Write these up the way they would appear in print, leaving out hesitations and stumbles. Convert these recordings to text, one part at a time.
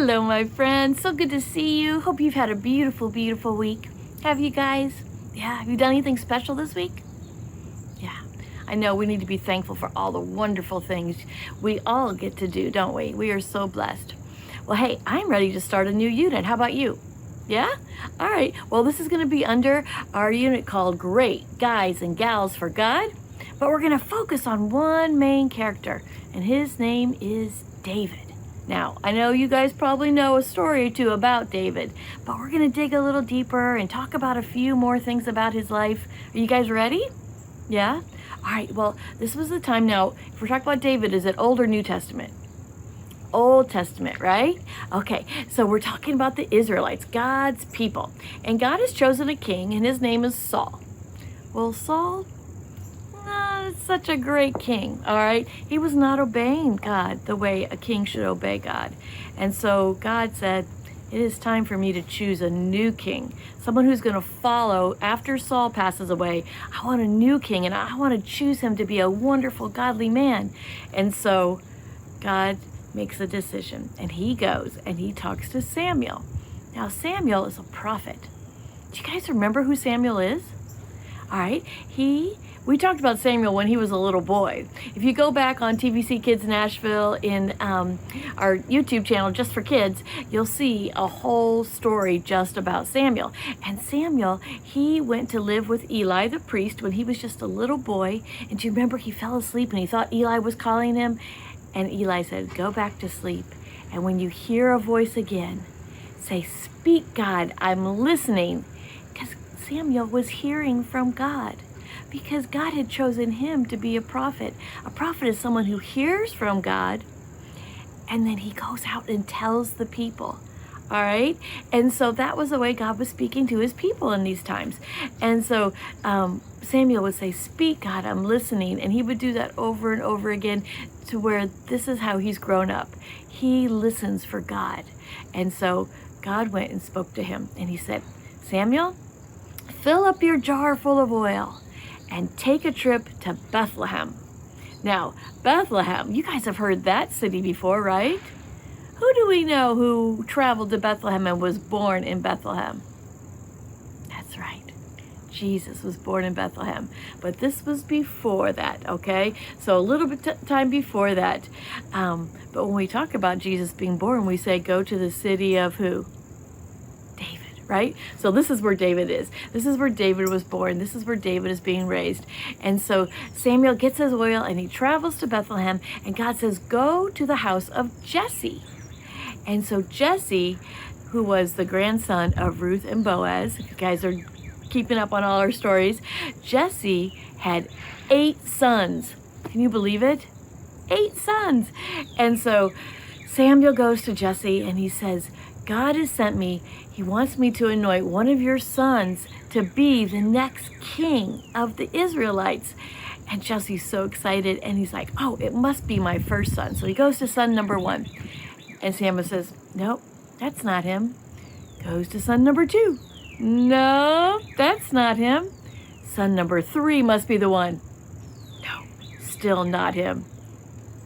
Hello, my friends. So good to see you. Hope you've had a beautiful, beautiful week. Have you guys? Yeah, have you done anything special this week? Yeah, I know we need to be thankful for all the wonderful things we all get to do, don't we? We are so blessed. Well, hey, I'm ready to start a new unit. How about you? Yeah? All right. Well, this is going to be under our unit called Great Guys and Gals for God, but we're going to focus on one main character, and his name is David. Now, I know you guys probably know a story or two about David, but we're going to dig a little deeper and talk about a few more things about his life. Are you guys ready? Yeah? All right, well, this was the time now. If we're talking about David, is it Old or New Testament? Old Testament, right? Okay, so we're talking about the Israelites, God's people. And God has chosen a king, and his name is Saul. Well, Saul, not such a great king, all right? He was not obeying God the way a king should obey God. And so God said, it is time for me to choose a new king, someone who's going to follow after Saul passes away. I want a new king, and I want to choose him to be a wonderful, godly man. And so God makes a decision, and he goes and he talks to Samuel. Now, Samuel is a prophet. Do you guys remember who Samuel is? All right, we talked about Samuel when he was a little boy. If you go back on TVC Kids Nashville in our YouTube channel just for kids, you'll see a whole story just about Samuel. And Samuel, he went to live with Eli the priest when he was just a little boy. And do you remember he fell asleep and he thought Eli was calling him? And Eli said, go back to sleep. And when you hear a voice again, say, speak, God, I'm listening. Because Samuel was hearing from God, because God had chosen him to be a prophet. A prophet is someone who hears from God, and then he goes out and tells the people. All right? And so that was the way God was speaking to his people in these times. And so Samuel would say, speak, God, I'm listening. And he would do that over and over again to where this is how he's grown up. He listens for God. And so God went and spoke to him. And he said, Samuel, fill up your jar full of oil and take a trip to Bethlehem. Now, Bethlehem, you guys have heard that city before, right? Who do we know who traveled to Bethlehem and was born in Bethlehem? That's right. Jesus was born in Bethlehem. But this was before that, okay? So a little bit time before that. But when we talk about Jesus being born, we say go to the city of who? David, right? So this is where David is. This is where David was born. This is where David is being raised. And so Samuel gets his oil and he travels to Bethlehem, and God says, go to the house of Jesse. And so Jesse, who was the grandson of Ruth and Boaz, if you guys are keeping up on all our stories, Jesse had 8 sons. Can you believe it? 8 sons. And so Samuel goes to Jesse and he says, God has sent me. He wants me to anoint one of your sons to be the next king of the Israelites. And Jesse's so excited, and he's like, oh, it must be my first son. So he goes to son number 1. And Samuel says, nope, that's not him. Goes to son number 2. No, that's not him. Son number 3 must be the one. No, still not him.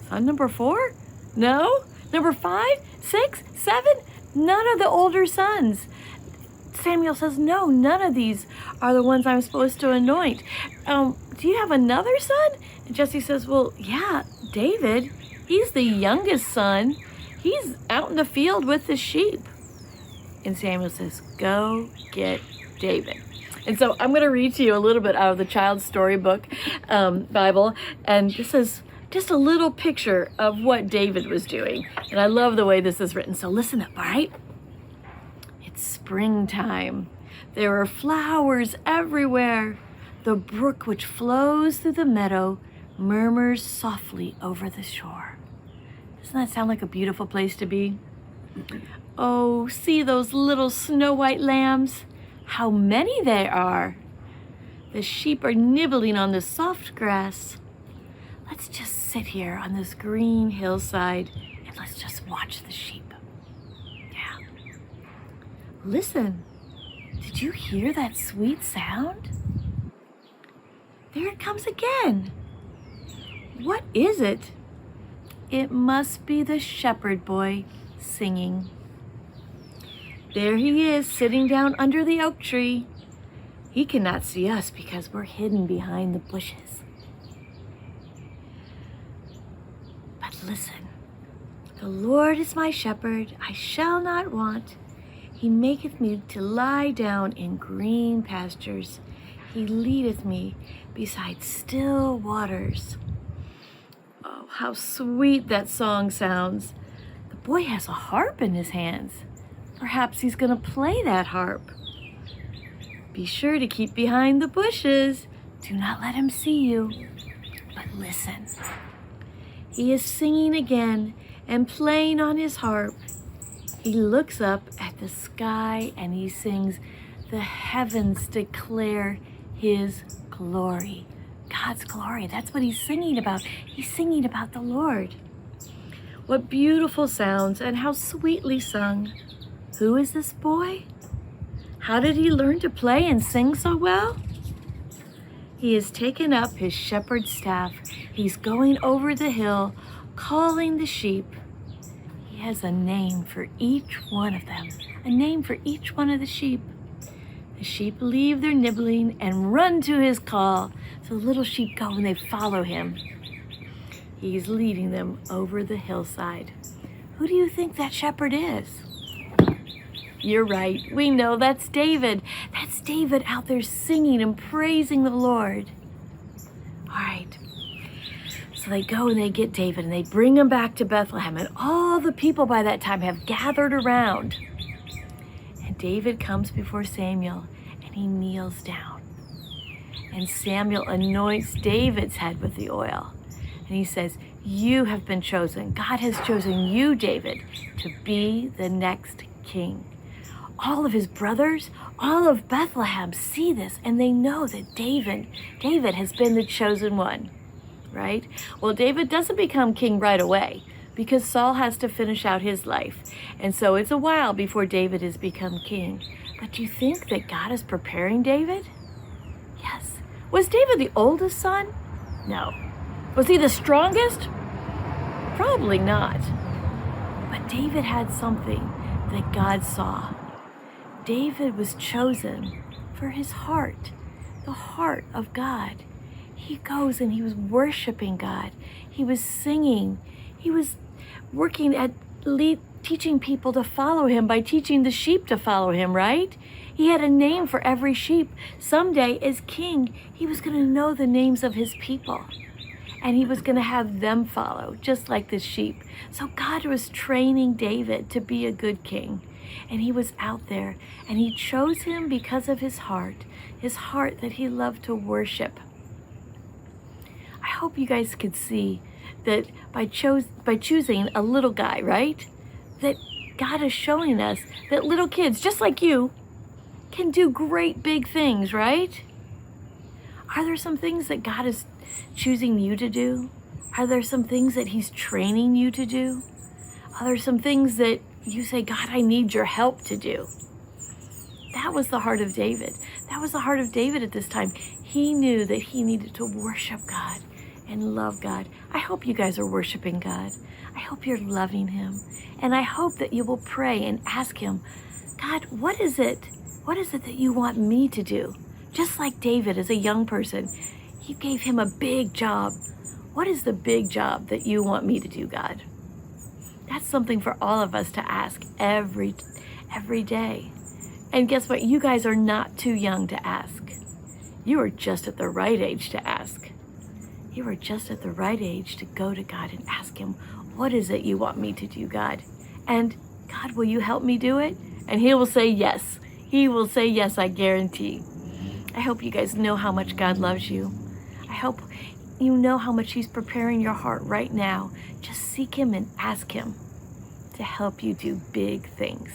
Son number 4? No. Number 5, 6, 7? None of the older sons. Samuel says, no, none of these are the ones I'm supposed to anoint. Do you have another son? And Jesse says, well, yeah, David. He's the youngest son. He's out in the field with the sheep. And Samuel says, go get David. And so I'm going to read to you a little bit out of the Child's Storybook Bible. And this is just a little picture of what David was doing. And I love the way this is written. So listen up, all right? It's springtime. There are flowers everywhere. The brook which flows through the meadow murmurs softly over the shore. Doesn't that sound like a beautiful place to be? Oh, see those little snow white lambs. How many there are. The sheep are nibbling on the soft grass. Let's just sit here on this green hillside and let's just watch the sheep. Yeah. Listen, did you hear that sweet sound? There it comes again. What is it? It must be the shepherd boy singing. There he is, sitting down under the oak tree. He cannot see us because we're hidden behind the bushes. But listen, the Lord is my shepherd, I shall not want. He maketh me to lie down in green pastures. He leadeth me beside still waters. Oh, how sweet that song sounds. The boy has a harp in his hands. Perhaps he's going to play that harp. Be sure to keep behind the bushes. Do not let him see you. But listen. He is singing again and playing on his harp. He looks up at the sky and he sings, "The heavens declare his glory." God's glory, that's what he's singing about. He's singing about the Lord. What beautiful sounds and how sweetly sung. Who is this boy? How did he learn to play and sing so well? He has taken up his shepherd's staff. He's going over the hill, calling the sheep. He has a name for each one of them, a name for each one of the sheep. The sheep leave their nibbling and run to his call. So the little sheep go and they follow him. He's leading them over the hillside. Who do you think that shepherd is? You're right. We know that's David. That's David out there singing and praising the Lord. All right. So they go and they get David and they bring him back to Bethlehem. And all the people by that time have gathered around. And David comes before Samuel and he kneels down. And Samuel anoints David's head with the oil. And he says, "You have been chosen. God has chosen you, David, to be the next king." All of his brothers, all of Bethlehem see this and they know that David has been the chosen one, right? Well, David doesn't become king right away because Saul has to finish out his life. And so it's a while before David has become king. But do you think that God is preparing David? Yes. Was David the oldest son? No. Was he the strongest? Probably not. But David had something that God saw. David was chosen for his heart, the heart of God. He goes and he was worshiping God. He was singing. He was working at teaching people to follow him by teaching the sheep to follow him, right? He had a name for every sheep. Someday, as king, he was going to know the names of his people. And he was going to have them follow, just like the sheep. So God was training David to be a good king. And he was out there, and he chose him because of his heart that he loved to worship. I hope you guys could see that by choosing a little guy, right? That God is showing us that little kids, just like you, can do great big things, right? Are there some things that God is choosing you to do? Are there some things that he's training you to do? Are there some things that you say, "God, I need your help to do"? That was the heart of David. That was the heart of David at this time. He knew that he needed to worship God and love God. I hope you guys are worshiping God. I hope you're loving him. And I hope that you will pray and ask him, "God, what is it? What is it that you want me to do?" Just like David as a young person, you gave him a big job. What is the big job that you want me to do, God? That's something for all of us to ask every day. And guess what? You guys are not too young to ask. You are just at the right age to ask. You are just at the right age to go to God and ask him, "What is it you want me to do, God?" And "God, will you help me do it?" And he will say yes. He will say yes, I guarantee. I hope you guys know how much God loves you. I hope you know how much he's preparing your heart right now. Just seek him and ask him to help you do big things.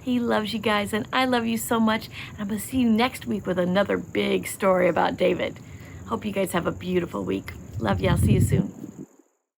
He loves you guys, and I love you so much. And I'm going to see you next week with another big story about David. Hope you guys have a beautiful week. Love you. I'll see you soon.